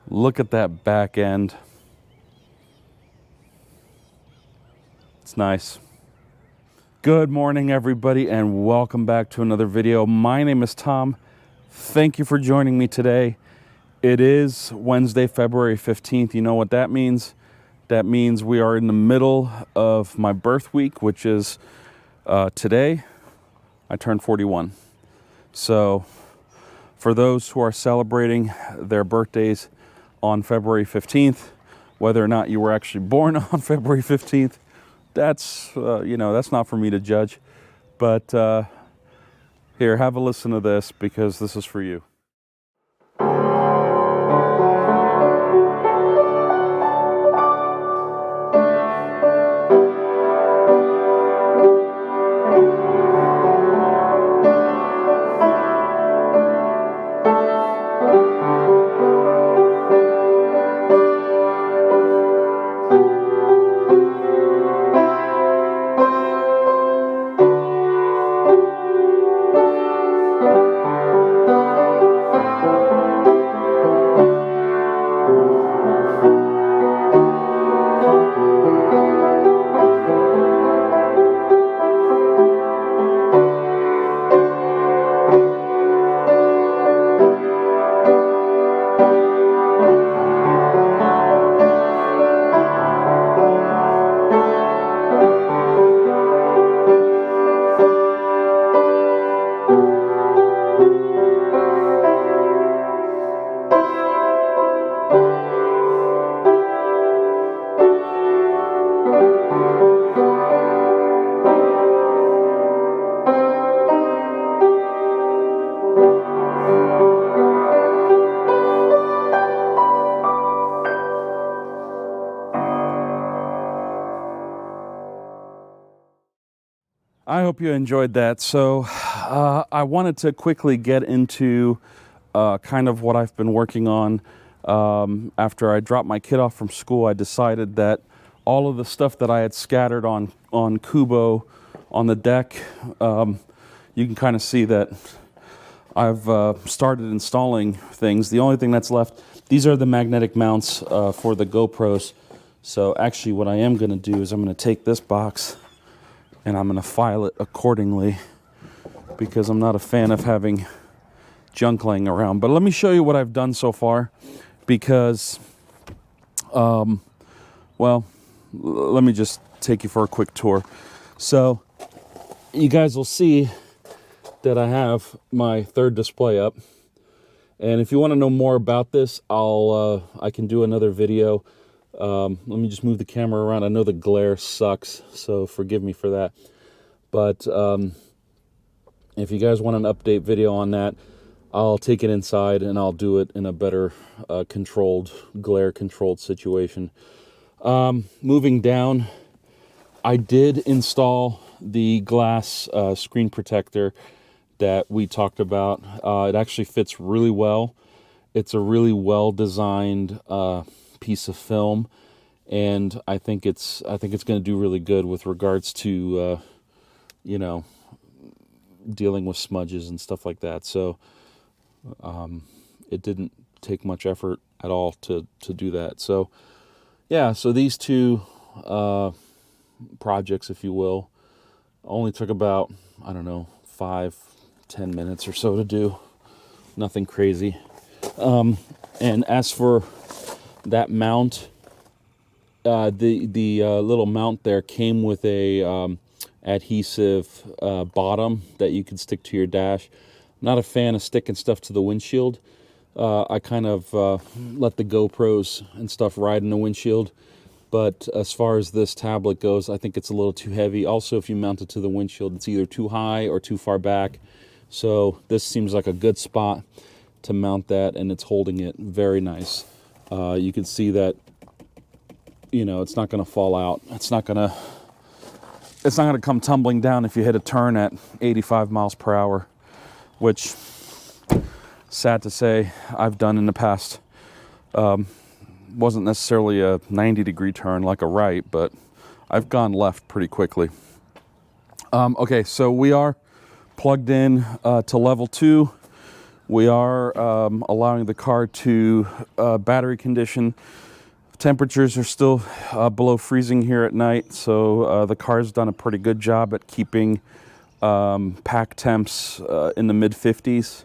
Look at that back end. It's nice. Good morning, everybody, and welcome back to another video. My name is Tom. Thank you for joining me today. It is Wednesday, February 15th. You know what that means? That means we are in the middle of my birth week, which is today. I turned 41. So for those who are celebrating their birthdays on February 15th, whether or not you were actually born on February 15th, that's, that's not for me to judge. But here, have a listen to this because this is for you. I hope you enjoyed that. So I wanted to quickly get into kind of what I've been working on. After I dropped my kid off from school, I decided that all of the stuff that I had scattered on Kubo on the deck, you can kind of see that I've started installing things. The only thing that's left, these are the magnetic mounts for the GoPros. So actually what I am going to do is I'm going to take this box and I'm going to file it accordingly because I'm not a fan of having junk laying around. But let me show you what I've done so far because, well, let me just take you for a quick tour. So you guys will see that I have my third display up. And if you want to know more about this, I can do another video. Let me just move the camera around. I know the glare sucks, so forgive me for that. But if you guys want an update video on that, I'll take it inside and I'll do it in a better glare-controlled situation. Moving down, I did install the glass screen protector that we talked about. It actually fits really well. It's a really well-designed piece of film, and I think it's going to do really good with regards to dealing with smudges and stuff like that. So it didn't take much effort at all to do that. So yeah, so these two projects, if you will, only took about 5-10 minutes or so to do. Nothing crazy. And as for that mount, the little mount there came with a adhesive bottom that you can stick to your dash. I'm not a fan of sticking stuff to the windshield. I kind of let the GoPros and stuff ride in the windshield. But as far as this tablet goes, I think it's a little too heavy. Also, if you mount it to the windshield, it's either too high or too far back. So this seems like a good spot to mount that, and it's holding it very nice. You can see that, it's not going to fall out. It's not going to come tumbling down if you hit a turn at 85 miles per hour, which, sad to say, I've done in the past. Wasn't necessarily a 90-degree turn like a right, but I've gone left pretty quickly. Okay, so we are plugged in to level 2. We are allowing the car to battery condition. Temperatures are still below freezing here at night, so the car's done a pretty good job at keeping pack temps in the mid-50s.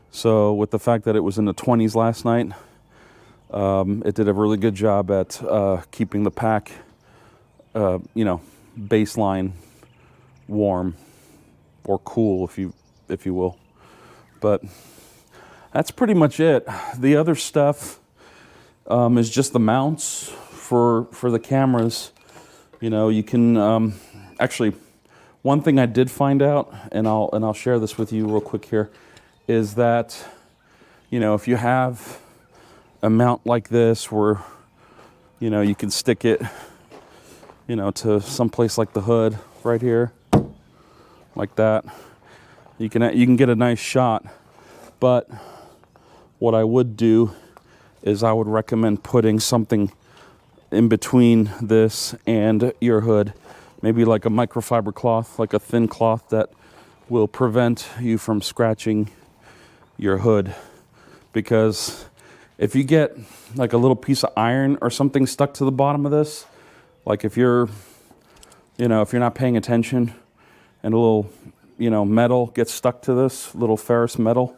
So with the fact that it was in the 20s last night, it did a really good job at keeping the pack, baseline warm or cool, if you will. But that's pretty much it. The other stuff is just the mounts for the cameras. You can actually. One thing I did find out, and I'll share this with you real quick here, is that if you have a mount like this where you can stick it to some place like the hood right here, like that, you can get a nice shot. But what I would do is I would recommend putting something in between this and your hood, maybe like a microfiber cloth, like a thin cloth that will prevent you from scratching your hood. Because if you get like a little piece of iron or something stuck to the bottom of this, like if you're not paying attention and a little, metal gets stuck to this, little ferrous metal,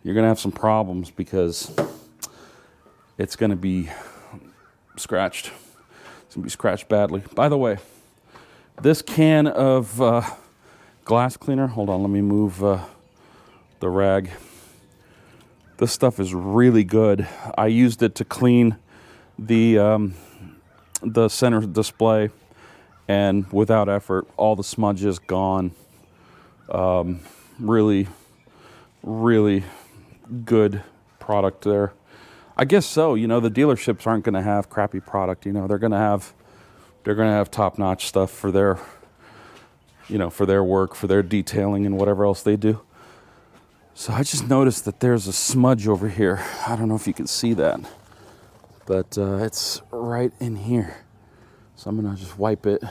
you're gonna have some problems because it's gonna be scratched. It's gonna be scratched badly. By the way, this can of glass cleaner, hold on, let me move the rag. This stuff is really good. I used it to clean the center display, and without effort, all the smudges gone. Really, really good product there. I guess so. The dealerships aren't going to have crappy product. They're going to have top-notch stuff for their, for their work, for their detailing and whatever else they do. So I just noticed that there's a smudge over here. I don't know if you can see that, but it's right in here. So I'm going to just wipe it.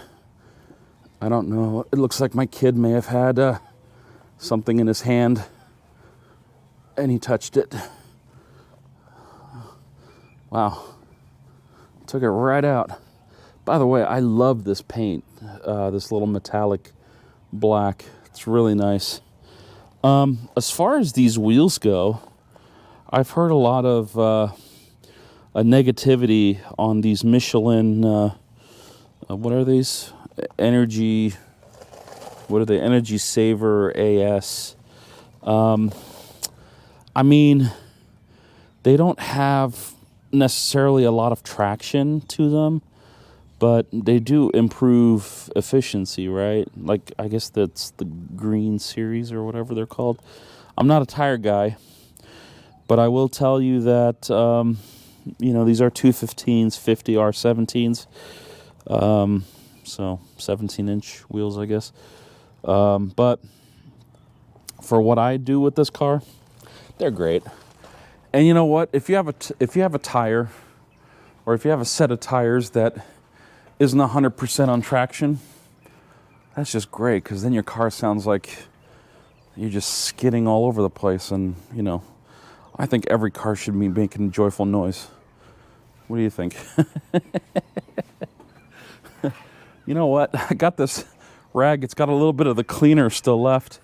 I don't know. It looks like my kid may have had something in his hand and he touched it. Wow. Took it right out. By the way, I love this paint, this little metallic black. It's really nice. As far as these wheels go, I've heard a lot of a negativity on these Michelin, what are these? Energy Saver AS. They don't have necessarily a lot of traction to them, but they do improve efficiency, right? Like, I guess that's the Green Series or whatever they're called. I'm not a tire guy, but I will tell you that, these are 215s, 50 R17s. So 17-inch wheels, I guess. But for what I do with this car, they're great. And you know what? If you have a tire, or if you have a set of tires that isn't 100% on traction, that's just great, because then your car sounds like you're just skidding all over the place. And I think every car should be making joyful noise. What do you think? You know what? I got this rag. It's got a little bit of the cleaner still left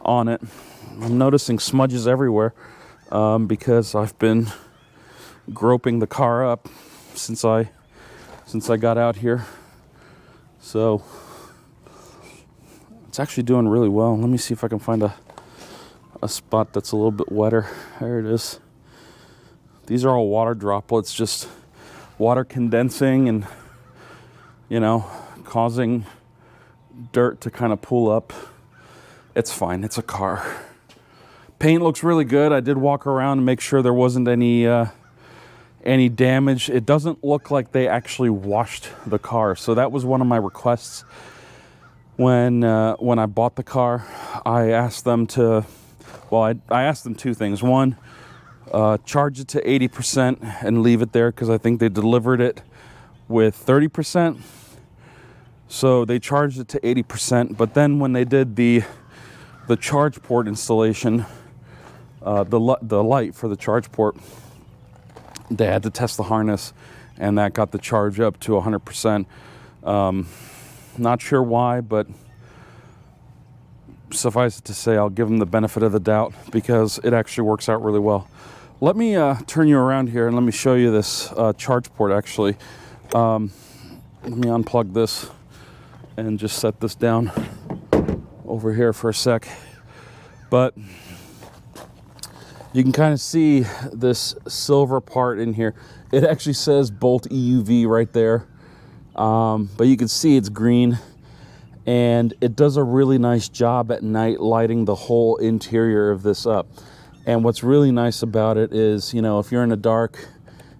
on it. I'm noticing smudges everywhere because I've been groping the car up since I got out here. So it's actually doing really well. Let me see if I can find a spot that's a little bit wetter. There it is. These are all water droplets, just water condensing and causing dirt to kind of pool up. It's fine. It's a car. Paint looks really good. I did walk around and make sure there wasn't any damage. It doesn't look like they actually washed the car. So that was one of my requests when I bought the car. I asked them to, I asked them two things. One, charge it to 80% and leave it there, because I think they delivered it with 30%. So they charged it to 80%, but then when they did the charge port installation, the light for the charge port. They had to test the harness, and that got the charge up to 100%. Not sure why, but suffice it to say, I'll give them the benefit of the doubt because it actually works out really well. Let me turn you around here and let me show you this charge port actually. Let me unplug this and just set this down over here for a sec. But you can kind of see this silver part in here. It actually says Bolt EUV right there. But you can see it's green, and it does a really nice job at night lighting the whole interior of this up. And what's really nice about it is, you know, if you're in the dark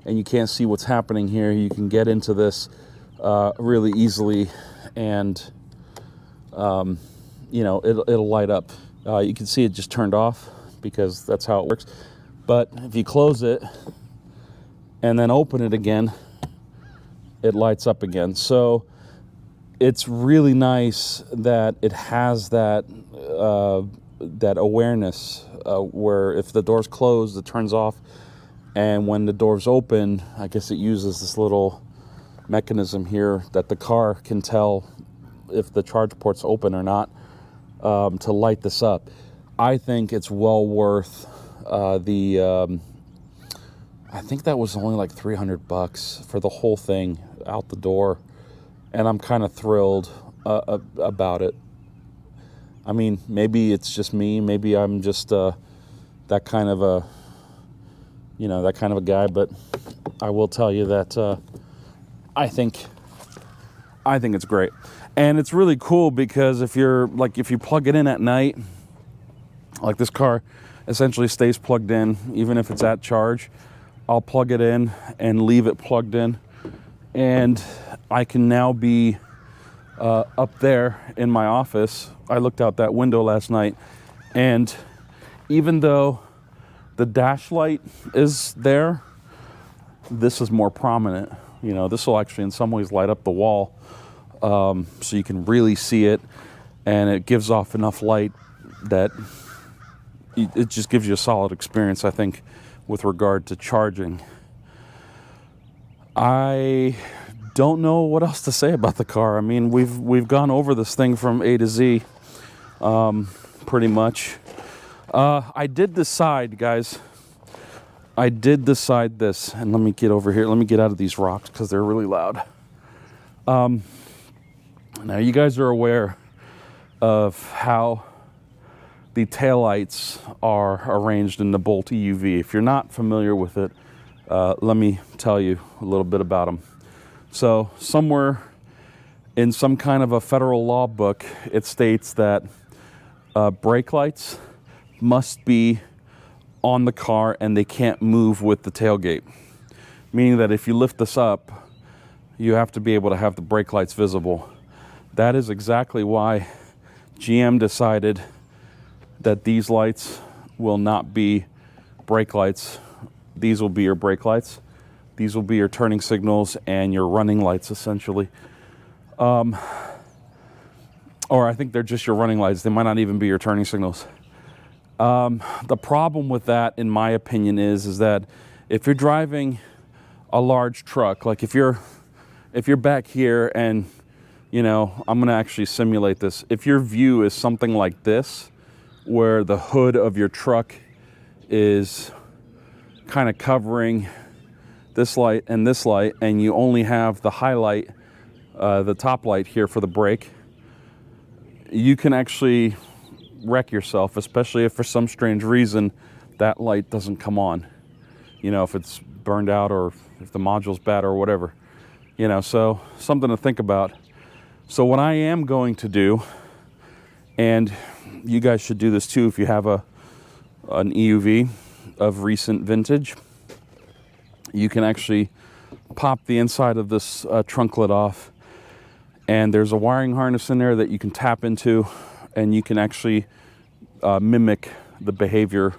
and you can't see what's happening here, you can get into this really easily, and you know, it'll light up. You can see it just turned off because that's how it works. But if you close it and then open it again, it lights up again. So it's really nice that it has that that awareness where if the door's closed, it turns off, and when the door's open, I guess it uses this little mechanism here that the car can tell if the charge port's open or not, to light this up. I think it's well worth I think that was only like $300 for the whole thing out the door, and I'm kind of thrilled about it. I mean, maybe it's just me, maybe I'm just that kind of a, you know, that kind of a guy, but I will tell you that I think it's great. And it's really cool because if you plug it in at night, like this car essentially stays plugged in even if it's at charge. I'll plug it in and leave it plugged in, and I can now be up there in my office. I looked out that window last night, and even though the dash light is there, this is more prominent. You know, this will actually in some ways light up the wall, so you can really see it, and it gives off enough light that it just gives you a solid experience, I think, with regard to charging. I don't know what else to say about the car. I mean, we've gone over this thing from A to Z, pretty much. I did decide, guys. I did decide this, and let me get over here. Let me get out of these rocks because they're really loud. Now, you guys are aware of how the taillights are arranged in the Bolt EUV. If you're not familiar with it, let me tell you a little bit about them. So somewhere in some kind of a federal law book, it states that brake lights must be on the car and they can't move with the tailgate. Meaning that if you lift this up, you have to be able to have the brake lights visible. That is exactly why GM decided that these lights will not be brake lights. These will be your brake lights. These will be your turning signals and your running lights, essentially. Or I think they're just your running lights. They might not even be your turning signals. The problem with that, in my opinion, is that if you're driving a large truck, like if you're back here and, you know, I'm going to actually simulate this. If your view is something like this, where the hood of your truck is kind of covering this light, and you only have the highlight, the top light here for the brake, you can actually wreck yourself, especially if for some strange reason that light doesn't come on. You know, if it's burned out or if the module's bad or whatever. You know, so something to think about. So what I am going to do, and you guys should do this too if you have an EUV of recent vintage, you can actually pop the inside of this trunk lid off, and there's a wiring harness in there that you can tap into, and you can actually mimic the behavior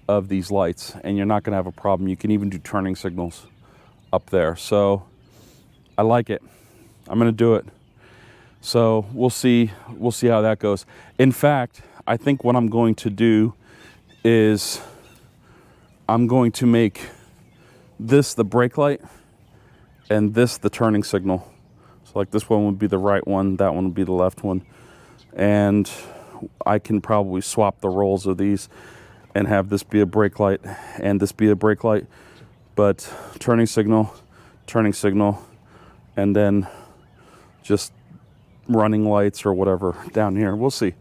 of these lights, and you're not going to have a problem. You can even do turning signals up there. So I like it. I'm going to do it. So we'll see how that goes. In fact, I think what I'm going to do is I'm going to make this the brake light and this the turning signal. So like this one would be the right one, that one would be the left one. And I can probably swap the roles of these and have this be a brake light and this be a brake light. But turning signal, and then just running lights or whatever down here. We'll see.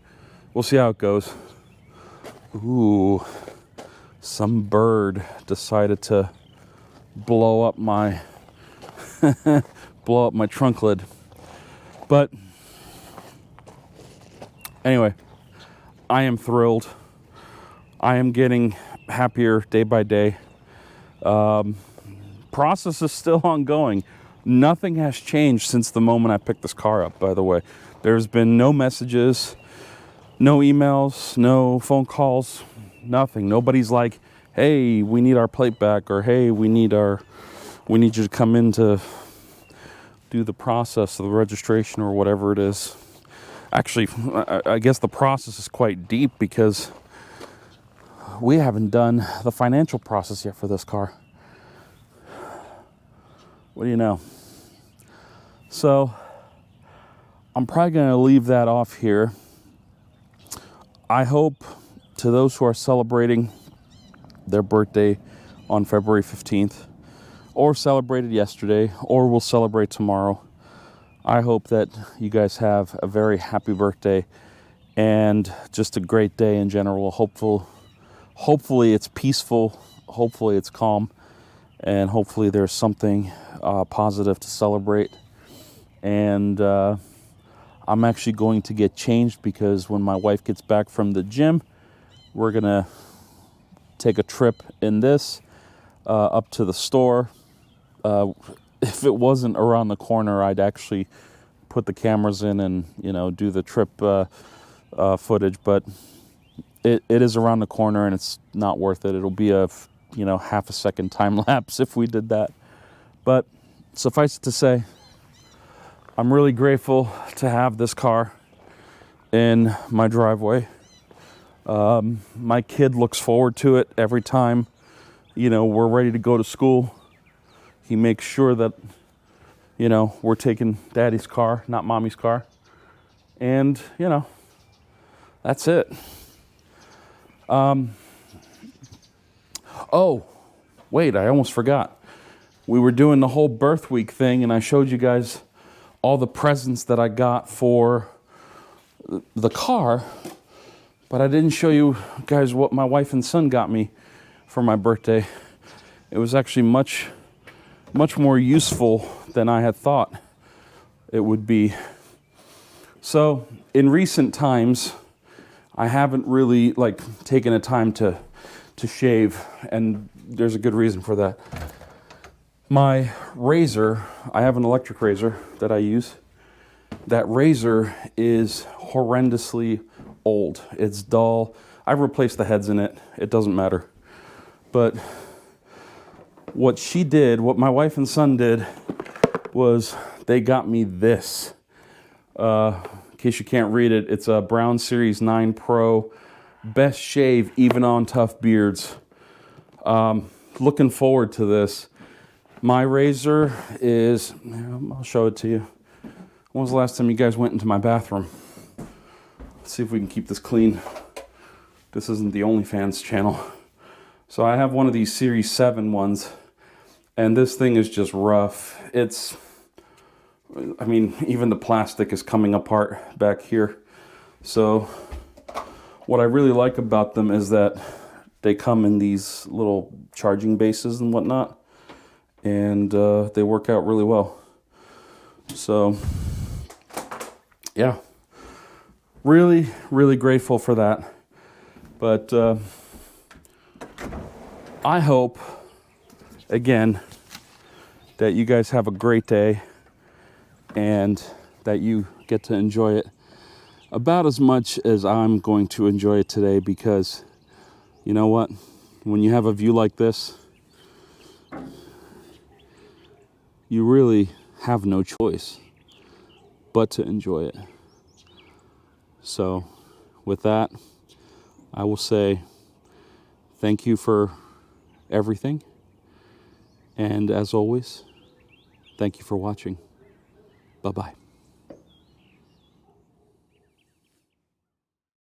We'll see how it goes. Ooh, some bird decided to blow up my blow up my trunk lid. But anyway, I am thrilled. I am getting happier day by day. Process is still ongoing. Nothing has changed since the moment I picked this car up, by the way. There's been no messages, no emails, no phone calls, nothing. Nobody's like, hey, we need our plate back, or hey, we need you to come in to do the process of the registration or whatever it is. Actually, I guess the process is quite deep because we haven't done the financial process yet for this car. What do you know? So I'm probably going to leave that off here. I hope to those who are celebrating their birthday on February 15th, or celebrated yesterday, or will celebrate tomorrow, I hope that you guys have a very happy birthday and just a great day in general. Hopefully it's peaceful, hopefully it's calm, and hopefully there's something positive to celebrate. And I'm actually going to get changed because when my wife gets back from the gym, we're gonna take a trip in this up to the store. If it wasn't around the corner, I'd actually put the cameras in and do the trip footage, but it is around the corner and it's not worth it. It'll be a half a second time lapse if we did that. But suffice it to say, I'm really grateful to have this car in my driveway. My kid looks forward to it every time, we're ready to go to school. He makes sure that, we're taking daddy's car, not mommy's car. And, that's it. Oh, wait, I almost forgot. We were doing the whole birth week thing, and I showed you guys all the presents that I got for the car, but I didn't show you guys what my wife and son got me for my birthday. It was actually much more useful than I had thought it would be. So in recent times, I haven't really taken a time to shave, and there's a good reason for that. My razor, I have an electric razor that I use. That razor is horrendously old. It's dull. I've replaced the heads in it. It doesn't matter. But what my wife and son did was they got me this. In case you can't read it, it's a Brown Series 9 Pro. Best shave even on tough beards. Looking forward to this. My razor is, I'll show it to you. When was the last time you guys went into my bathroom? Let's see if we can keep this clean. This isn't the OnlyFans channel. So I have one of these Series 7 ones, and this thing is just rough. Even the plastic is coming apart back here. So what I really like about them is that they come in these little charging bases and whatnot, and they work out really well. So yeah, really, really grateful for that. But I hope, again, that you guys have a great day and that you get to enjoy it about as much as I'm going to enjoy it today, because you know what? When you have a view like this, you really have no choice but to enjoy it. So with that, I will say thank you for everything. And as always, thank you for watching. Bye-bye.